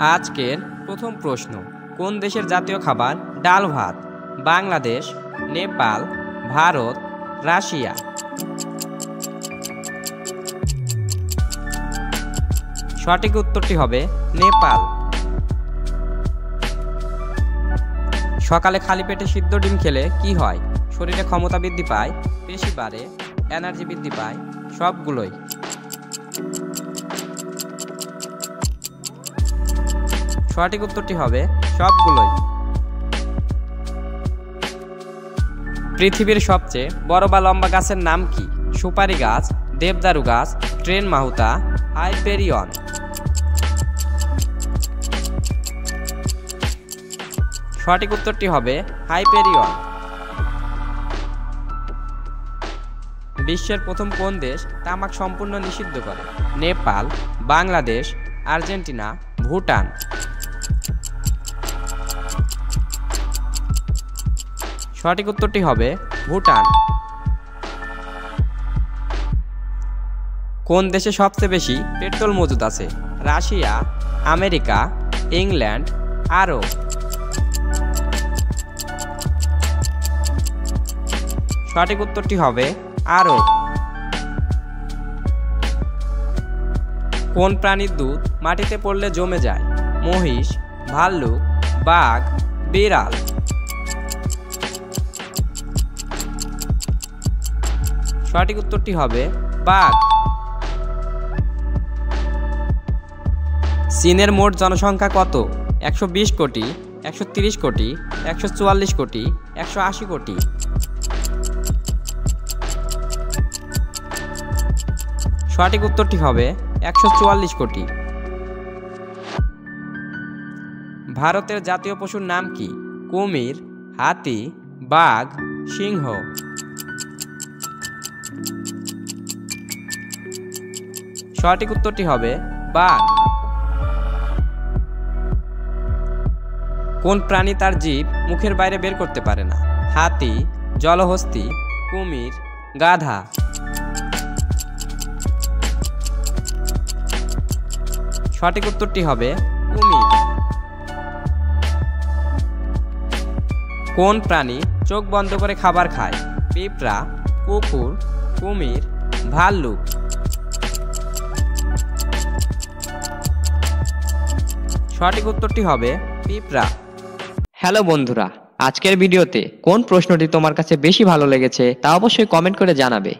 আজকের প্রথম প্রশ্ন, কোন দেশের জাতীয় খাবার ডাল ভাত? বাংলাদেশ, নেপাল, ভারত, রাশিয়া। সঠিক উত্তরটি হবে নেপাল। সকালে খালি পেটে সিদ্ধ ডিম খেলে কি হয়? শরীরে ক্ষমতা বৃদ্ধি পায়, পেশি বাড়ে, এনার্জি বৃদ্ধি পায়, সবগুলোই। সঠিক উত্তরটি হবে সবগুলোই। পৃথিবীর সবচেয়ে বড় বা লম্বা গাছের নাম কি? সুপারি গাছ, দেবদারু গাছ, ট্রেন মাহুতা, হাইপেরিয়ন। সঠিক উত্তরটি হবে হাইপেরিয়ন। বিশ্বের প্রথম কোন দেশ তামাক সম্পূর্ণ নিষিদ্ধ করে? নেপাল, বাংলাদেশ, আর্জেন্টিনা, ভুটান। সঠিক উত্তরটি হবে ভুটান। কোন দেশে সবচেয়ে বেশি পেট্রোল মজুদ আছে? রাশিয়া, আমেরিকা, ইংল্যান্ড, আরব। সঠিক উত্তরটি হবে আরব। কোন প্রাণীর দুধ মাটিতে পড়লে জমে যায়? মহিষ, ভাল্লুক, বাঘ, বিড়াল। সঠিক উত্তরটি হবে বাঘ। চীনের মোট জনসংখ্যা কত? 120 কোটি, 130 কোটি, 144 কোটি, 180 কোটি। সঠিক উত্তরটি হবে 144 কোটি। ভারতের জাতীয় পশুর নাম কি? কুমির, হাতি, বাঘ, সিংহ। সঠিক উত্তরটি হবে বাঘ। কোন প্রাণী তার জিভ মুখের বাইরে বের করতে পারে না? হাতি, জলহস্তী, কুমির, গাধা। সঠিক উত্তরটি হবে কুমির। কোন প্রাণী চোখ বন্ধ করে খাবার খায়? পিঁপড়া, কুকুর, কুমির, ভাল্লুক। সঠিক উত্তরটি হবে পিঁপড়া। হ্যালো বন্ধুরা, আজকের ভিডিওতে কোন প্রশ্নটি তোমার কাছে বেশি ভালো লেগেছে তা অবশ্যই কমেন্ট করে জানাবে।